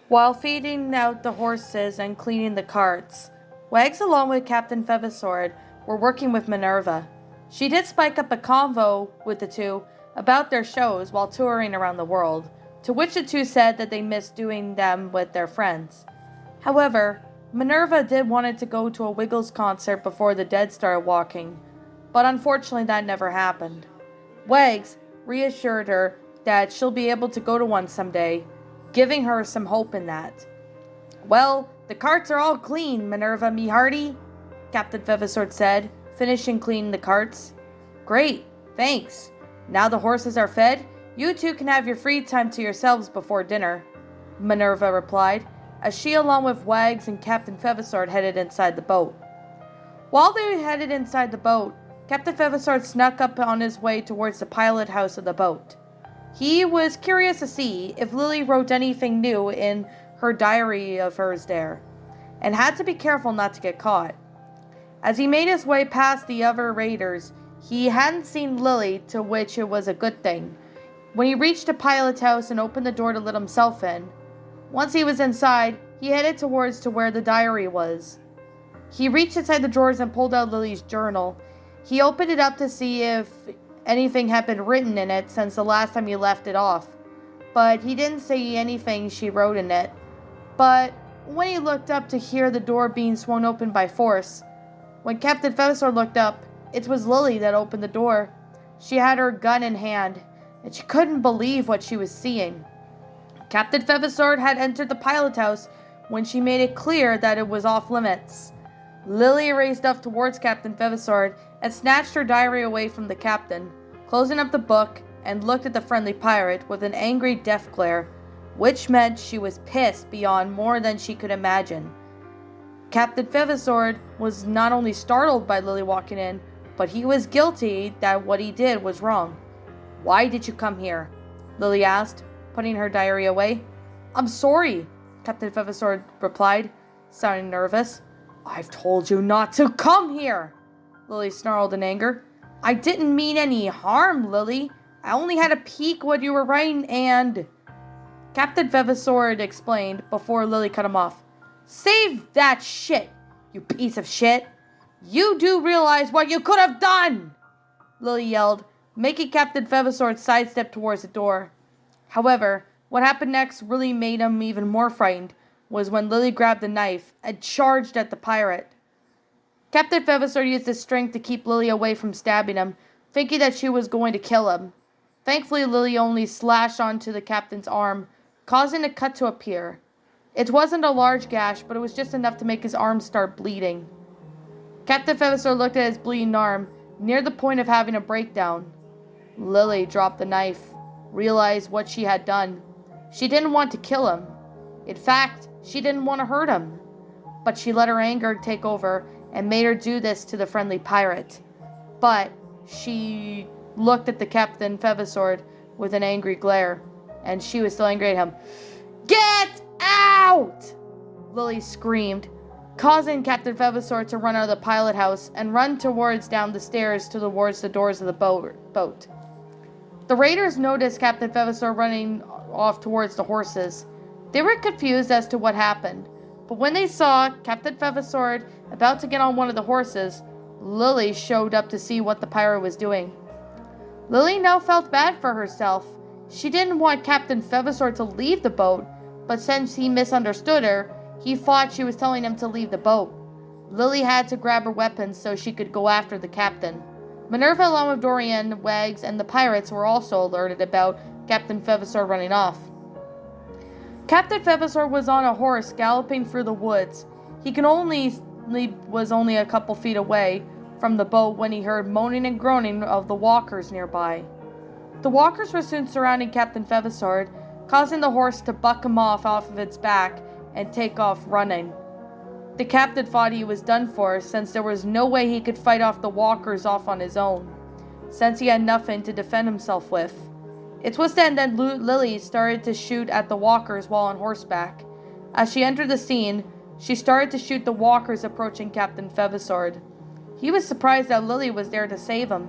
While feeding out the horses and cleaning the carts, Wags, along with Captain Feathersword, were working with Minerva. She did spike up a convo with the two about their shows while touring around the world, to which the two said that they missed doing them with their friends. However, Minerva did wanted to go to a Wiggles concert before the dead started walking, but unfortunately that never happened. Wags reassured her that she'll be able to go to one someday, giving her some hope in that. Well, the carts are all clean, Minerva me hearty, Captain Feathersword said, finishing cleaning the carts. Great, thanks. Now the horses are fed, you two can have your free time to yourselves before dinner, Minerva replied, as she along with Wags and Captain Feathersword headed inside the boat. While they headed inside the boat, Captain Feathersword snuck up on his way towards the pilot house of the boat. He was curious to see if Lily wrote anything new in her diary of hers there, and had to be careful not to get caught. As he made his way past the other raiders, he hadn't seen Lily, to which it was a good thing. When he reached the pilot's house and opened the door to let himself in, once he was inside, he headed towards to where the diary was. He reached inside the drawers and pulled out Lily's journal. He opened it up to see if anything had been written in it since the last time he left it off, but he didn't see anything she wrote in it. But when he looked up to hear the door being swung open by force, when Captain Feathersword looked up, it was Lily that opened the door. She had her gun in hand, and she couldn't believe what she was seeing. Captain Feathersword had entered the pilot house when she made it clear that it was off limits. Lily raced up towards Captain Feathersword and snatched her diary away from the captain, closing up the book and looked at the friendly pirate with an angry death glare, which meant she was pissed beyond more than she could imagine. Captain Feathersword was not only startled by Lily walking in, but he was guilty that what he did was wrong. "Why did you come here?" Lily asked, putting her diary away. "I'm sorry," Captain Feathersword replied, sounding nervous. "I've told you not to come here," Lily snarled in anger. "I didn't mean any harm, Lily. I only had a peek what you were writing and—" Captain Feathersword explained before Lily cut him off. "Save that shit, you piece of shit. You do realize what you could have done!" Lily yelled, making Captain Feathersword sidestep towards the door. However, what happened next really made him even more frightened, was when Lily grabbed the knife and charged at the pirate. Captain Feathersword used his strength to keep Lily away from stabbing him, thinking that she was going to kill him. Thankfully, Lily only slashed onto the captain's arm, causing a cut to appear. It wasn't a large gash, but it was just enough to make his arm start bleeding. Captain Feathersword looked at his bleeding arm, near the point of having a breakdown. Lily dropped the knife, realized what she had done. She didn't want to kill him. In fact, she didn't want to hurt him. But she let her anger take over and made her do this to the friendly pirate. But she looked at the Captain Feathersword with an angry glare, and she was still angry at him. "Get out!" Lily screamed, causing Captain Feathersword to run out of the pilot house and run down the stairs towards the doors of the boat. The raiders noticed Captain Feathersword running off towards the horses. They were confused as to what happened, but when they saw Captain Feathersword about to get on one of the horses, Lily showed up to see what the pirate was doing. Lily now felt bad for herself. She didn't want Captain Feathersword to leave the boat, but since he misunderstood her, he thought she was telling him to leave the boat. Lily had to grab her weapons so she could go after the captain. Minerva, along with Dorian, Wags, and the pirates were also alerted about Captain Feathersword running off. Captain Feathersword was on a horse galloping through the woods. He was only a couple feet away from the boat when he heard moaning and groaning of the walkers nearby. The walkers were soon surrounding Captain Feathersword, causing the horse to buck him off of its back and take off running. The captain thought he was done for, since there was no way he could fight off the walkers off on his own, since he had nothing to defend himself with. It was then that Lily started to shoot at the walkers while on horseback. As she entered the scene, she started to shoot the walkers approaching Captain Feathersword. He was surprised that Lily was there to save him.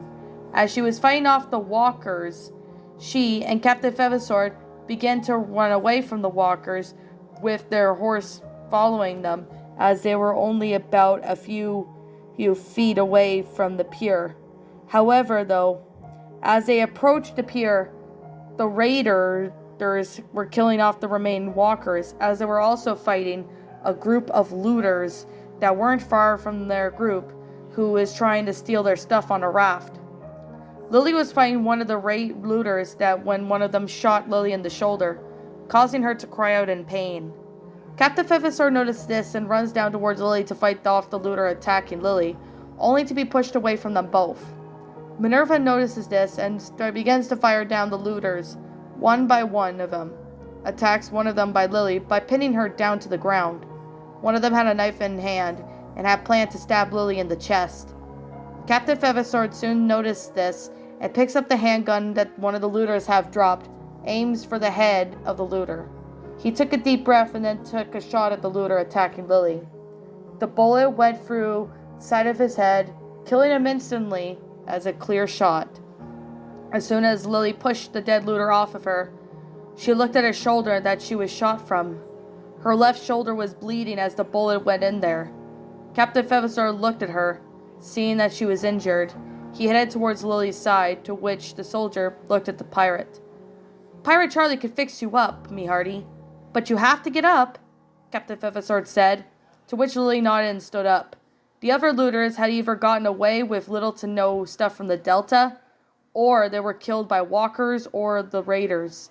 As she was fighting off the walkers, she and Captain Feathersword began to run away from the walkers, with their horse following them, as they were only about a few feet away from the pier. However, though, as they approached the pier, the raiders were killing off the remaining walkers, as they were also fighting a group of looters that weren't far from their group, who was trying to steal their stuff on a raft. Lily was fighting one of the looters when one of them shot Lily in the shoulder, causing her to cry out in pain. Captain Vavasor noticed this and runs down towards Lily to fight off the looter attacking Lily, only to be pushed away from them both. Minerva notices this and begins to fire down the looters, one by one of them. Attacks one of them by Lily by pinning her down to the ground. One of them had a knife in hand and had planned to stab Lily in the chest. Captain Vavasor soon noticed this and picks up the handgun that one of the looters have dropped, aims for the head of the looter. He took a deep breath and then took a shot at the looter attacking Lily. The bullet went through the side of his head, killing him instantly as a clear shot. As soon as Lily pushed the dead looter off of her, she looked at her shoulder that she was shot from. Her left shoulder was bleeding as the bullet went in there. Captain Vavasor looked at her. Seeing that she was injured, he headed towards Lily's side, to which the soldier looked at the pirate. "Pirate Charlie could fix you up, me hearty, but you have to get up," Captain Vavasor said, to which Lily nodded and stood up. The other looters had either gotten away with little to no stuff from the Delta, or they were killed by walkers or the raiders.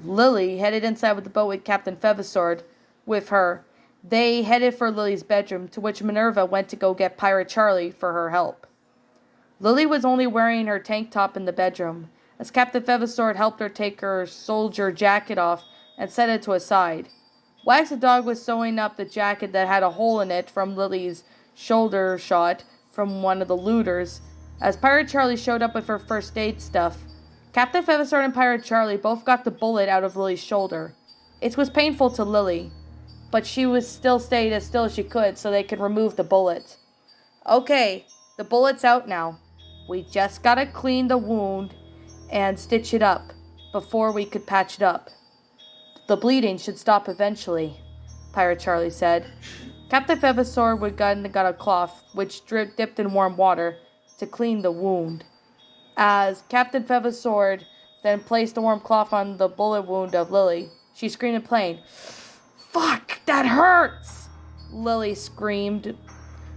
Lily headed inside with the boat with Captain Vavasor with her. They headed for Lily's bedroom, to which Minerva went to go get Pirate Charlie for her help. Lily was only wearing her tank top in the bedroom, as Captain Vavasor helped her take her soldier jacket off and set it to a side. Wags the dog was sewing up the jacket that had a hole in it from Lily's shoulder shot from one of the looters, as Pirate Charlie showed up with her first aid stuff. Captain Vavasor and Pirate Charlie both got the bullet out of Lily's shoulder. It was painful to Lily, but she was still stayed as still as she could so they could remove the bullet. "Okay, the bullet's out now. We just gotta clean the wound and stitch it up before we could patch it up. The bleeding should stop eventually," Pirate Charlie said. Captain Vavasor got a cloth, which dipped in warm water, to clean the wound. As Captain Vavasor then placed the warm cloth on the bullet wound of Lily, she screamed in pain. "Fuck, that hurts!" Lily screamed.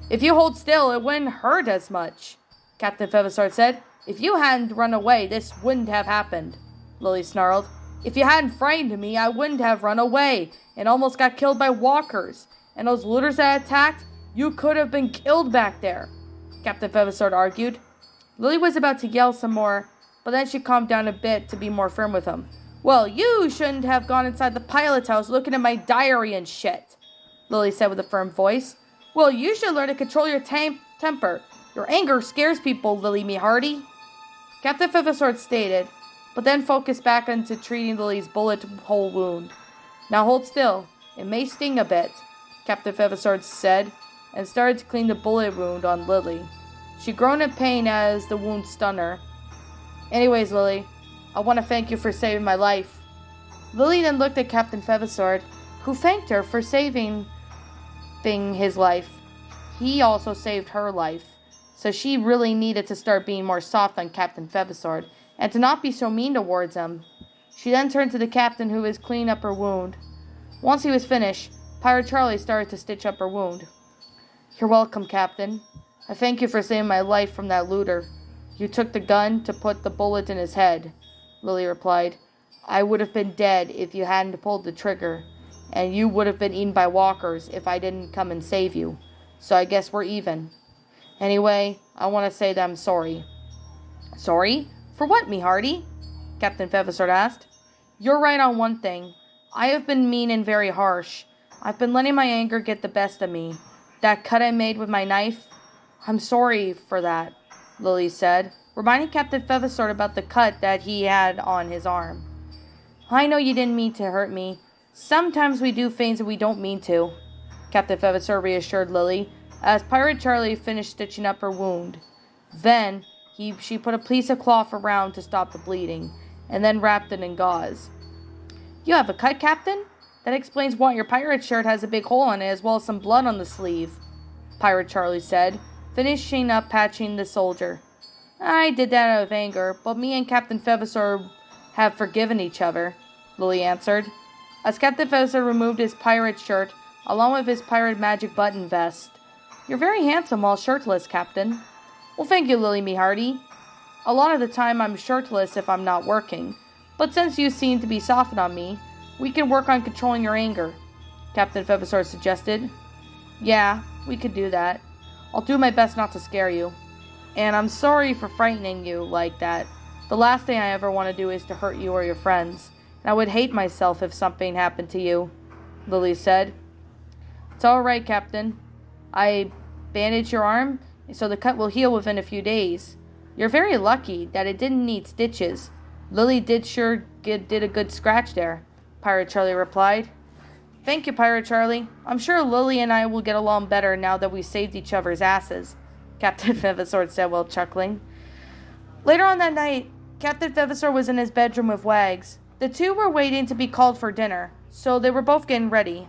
"If you hold still, it wouldn't hurt as much," Captain Vavasor said. "If you hadn't run away, this wouldn't have happened," Lily snarled. "If you hadn't frightened me, I wouldn't have run away and almost got killed by walkers. And those looters that attacked, you could have been killed back there," Captain Vavasor argued. Lily was about to yell some more, but then she calmed down a bit to be more firm with him. "Well, you shouldn't have gone inside the pilot's house looking at my diary and shit," Lily said with a firm voice. "Well, you should learn to control your temper. Your anger scares people, Lily me hearty," Captain Vavasor stated, but then focused back into treating Lily's bullet hole wound. "Now hold still. It may sting a bit," Captain Vavasor said, and started to clean the bullet wound on Lily. She groaned in pain as the wound stung her. "Anyways, Lily, I want to thank you for saving my life." Lily then looked at Captain Vavasor, who thanked her for saving his life. He also saved her life, so she really needed to start being more soft on Captain Vavasor and to not be so mean towards him. She then turned to the captain, who was cleaning up her wound. Once he was finished, Pirate Charlie started to stitch up her wound. "You're welcome, Captain. I thank you for saving my life from that looter. You took the gun to put the bullet in his head," Lily replied. "I would have been dead if you hadn't pulled the trigger, and you would have been eaten by walkers if I didn't come and save you. So I guess we're even. Anyway, I want to say that I'm sorry." "Sorry? For what, me hearty?" Captain Vavasor asked. "You're right on one thing. I have been mean and very harsh. I've been letting my anger get the best of me. That cut I made with my knife, I'm sorry for that," Lily said, reminding Captain Vavasor about the cut that he had on his arm. "I know you didn't mean to hurt me. Sometimes we do things that we don't mean to," Captain Vavasor reassured Lily, as Pirate Charlie finished stitching up her wound. Then she put a piece of cloth around to stop the bleeding, and then wrapped it in gauze. "You have a cut, Captain?" That explains why your pirate shirt has a big hole on it as well as some blood on the sleeve, Pirate Charlie said, finishing up patching the soldier. I did that out of anger, but me and Captain Fevisor have forgiven each other, Lily answered. As Captain Fevisor removed his pirate shirt, along with his pirate magic button vest. You're very handsome while shirtless, Captain. Well, thank you, Lily me hearty. A lot of the time I'm shirtless if I'm not working, but since you seem to be softened on me, we can work on controlling your anger, Captain Fevisor suggested. Yeah, we could do that. I'll do my best not to scare you. And I'm sorry for frightening you like that. The last thing I ever want to do is to hurt you or your friends. And I would hate myself if something happened to you, Lily said. It's all right, Captain. I bandaged your arm, so the cut will heal within a few days. You're very lucky that it didn't need stitches. Lily did a good scratch there, Pirate Charlie replied. Thank you, Pirate Charlie. I'm sure Lily and I will get along better now that we saved each other's asses, Captain Fevisor said while chuckling. Later on that night, Captain Fevisor was in his bedroom with Wags. The two were waiting to be called for dinner, so they were both getting ready.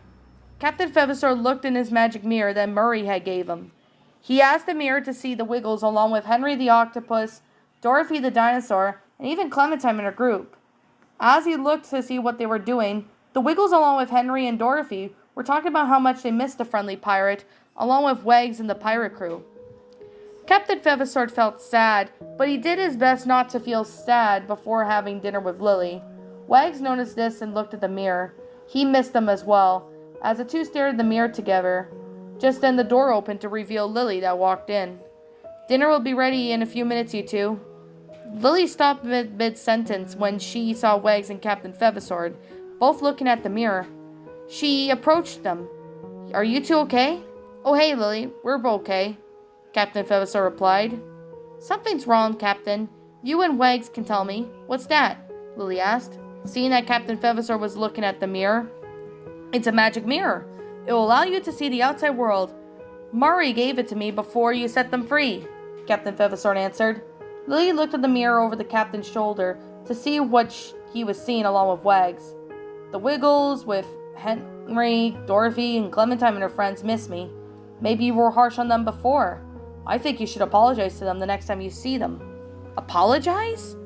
Captain Fevisor looked in his magic mirror that Murray had gave him. He asked the mirror to see the Wiggles along with Henry the Octopus, Dorothy the Dinosaur, and even Clementine in her group. As he looked to see what they were doing, the Wiggles along with Henry and Dorothy were talking about how much they missed the friendly pirate, along with Wags and the pirate crew. Captain Fevisor felt sad, but he did his best not to feel sad before having dinner with Lily. Wags noticed this and looked at the mirror. He missed them as well, as the two stared at the mirror together. Just then the door opened to reveal Lily that walked in. Dinner will be ready in a few minutes, you two. Lily stopped mid-sentence when she saw Wags and Captain Fevisor, both looking at the mirror. She approached them. Are you two okay? Oh, hey, Lily. We're okay, Captain Fevisor replied. Something's wrong, Captain. You and Wags can tell me. What's that? Lily asked, seeing that Captain Fevisor was looking at the mirror. It's a magic mirror. It will allow you to see the outside world. Murray gave it to me before you set them free, Captain Fevisor answered. Lily looked at the mirror over the captain's shoulder to see what he was seeing along with Wags. The Wiggles with Henry, Dorothy, and Clementine and her friends miss me. Maybe you were harsh on them before. I think you should apologize to them the next time you see them. Apologize?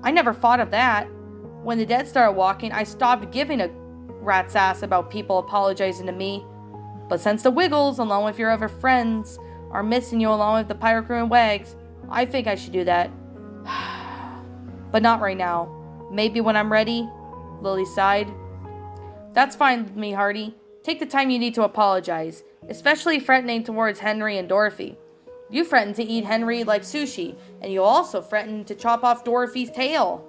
I never thought of that. When the dead started walking, I stopped giving a rat's ass about people apologizing to me. But since the Wiggles, along with your other friends, are missing you along with the pirate crew and Wags, I think I should do that. But not right now. Maybe when I'm ready, Lily sighed. That's fine with me, Hardy. Take the time you need to apologize, especially threatening towards Henry and Dorothy. You threatened to eat Henry like sushi, and you also threatened to chop off Dorothy's tail,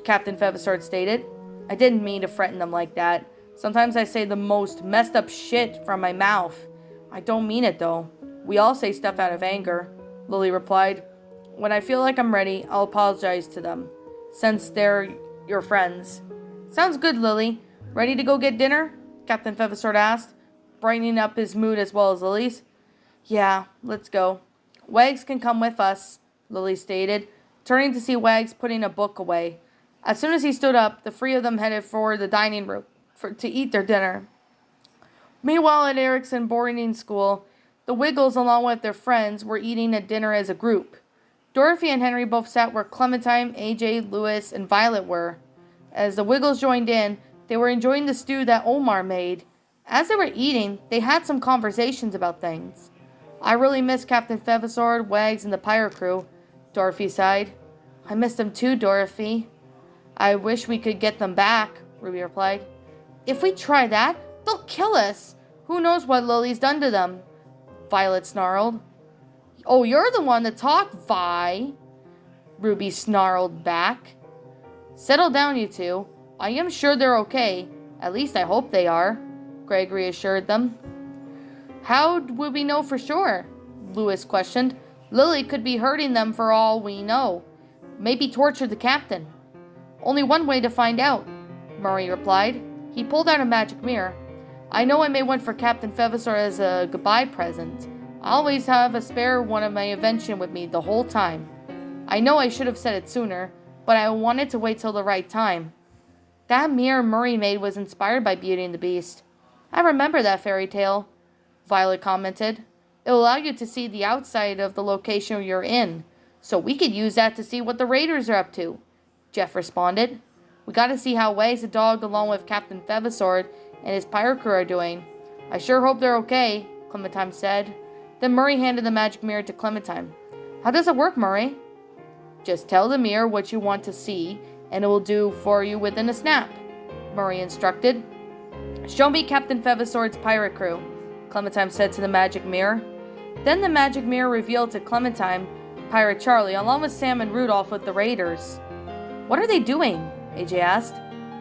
Captain Fevisor stated. I didn't mean to threaten them like that. Sometimes I say the most messed up shit from my mouth. I don't mean it though. We all say stuff out of anger, Lily replied. When I feel like I'm ready, I'll apologize to them, since they're your friends. Sounds good, Lily. Ready to go get dinner? Captain Fevisor asked, brightening up his mood as well as Lily's. Yeah, let's go. Wags can come with us, Lily stated, turning to see Wags putting a book away. As soon as he stood up, the three of them headed for the dining room to eat their dinner. Meanwhile, at Erickson boarding school, the Wiggles, along with their friends, were eating at dinner as a group. Dorothy and Henry both sat where Clementine, AJ, Lewis, and Violet were. As the Wiggles joined in, they were enjoying the stew that Omar made. As they were eating, they had some conversations about things. I really miss Captain Fevisor, Wags, and the pirate crew, Dorothy sighed. I miss them too, Dorothy. I wish we could get them back, Ruby replied. If we try that, they'll kill us. Who knows what Lily's done to them? Violet snarled. Oh, you're the one to talk, Vi, Ruby snarled back. Settle down, you two. I am sure they're okay. At least I hope they are, Gregory assured them. How would we know for sure? Lewis questioned. Lily could be hurting them for all we know. Maybe torture the captain. Only one way to find out, Murray replied. He pulled out a magic mirror. I know I made one for Captain Fevisor as a goodbye present. I always have a spare one of my invention with me the whole time. I know I should have said it sooner, but I wanted to wait till the right time. That mirror Murray made was inspired by Beauty and the Beast. I remember that fairy tale, Violet commented. It'll allow you to see the outside of the location you're in, so we could use that to see what the raiders are up to, Jeff responded. We gotta see how Wags the dog along with Captain Feathersword and his pirate crew are doing. I sure hope they're okay, Clementine said. Then Murray handed the magic mirror to Clementine. How does it work, Murray? Just tell the mirror what you want to see, and it will do for you within a snap, Murray instructed. Show me Captain Feathersword's pirate crew, Clementine said to the magic mirror. Then the magic mirror revealed to Clementine Pirate Charlie along with Sam and Rudolph with the raiders. What are they doing? AJ asked.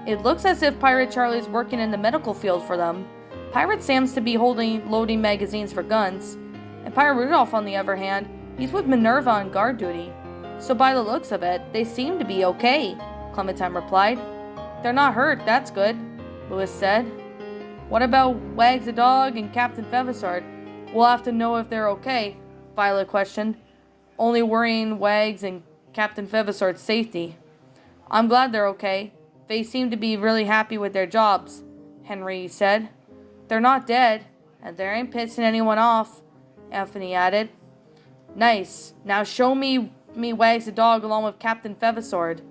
It looks as if Pirate Charlie's working in the medical field for them. Pirate Sam's to be loading magazines for guns. And Pirate Rudolph, on the other hand, he's with Minerva on guard duty. So by the looks of it, they seem to be okay, Clementine replied. They're not hurt, that's good, Lewis said. What about Wags the dog and Captain Feathersword? We'll have to know if they're okay, Violet questioned, only worrying Wags and Captain Feathersword's safety. I'm glad they're okay. They seem to be really happy with their jobs, Henry said. They're not dead, and they ain't pissing anyone off, Anthony added. Nice. Now show me Wags the dog along with Captain Feathersword,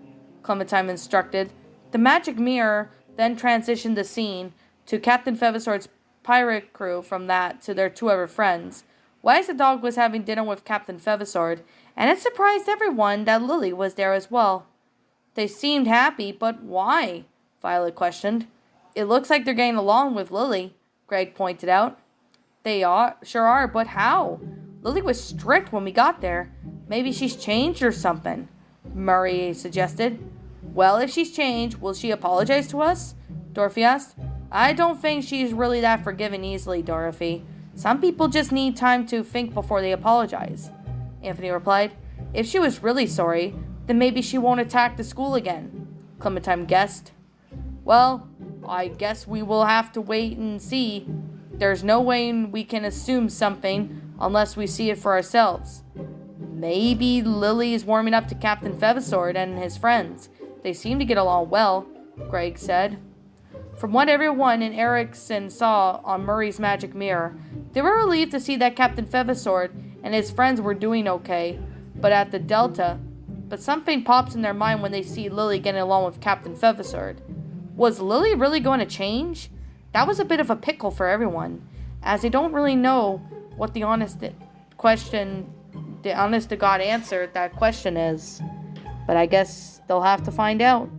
Clementine instructed. The magic mirror then transitioned the scene to Captain Feathersword's pirate crew, from that to their two other friends. Wags the dog was having dinner with Captain Feathersword, and it surprised everyone that Lily was there as well. They seemed happy, but why? Violet questioned. It looks like they're getting along with Lily, Greg pointed out. They sure are, but how? Lily was strict when we got there. Maybe she's changed or something, Murray suggested. Well, if she's changed, will she apologize to us? Dorothy asked. I don't think she's really that forgiving easily, Dorothy. Some people just need time to think before they apologize, Anthony replied. If she was really sorry, then maybe she won't attack the school again, Clementine guessed. Well, I guess we will have to wait and see. There's no way we can assume something unless we see it for ourselves. Maybe Lily is warming up to Captain Feathersword and his friends. They seem to get along well, Greg said. From what everyone in Erickson saw on Murray's magic mirror, they were relieved to see that Captain Feathersword and his friends were doing okay, but something pops in their mind when they see Lily getting along with Captain Feathersword. Was Lily really going to change? That was a bit of a pickle for everyone, as they don't really know what the honest to God answer that question is. But I guess they'll have to find out.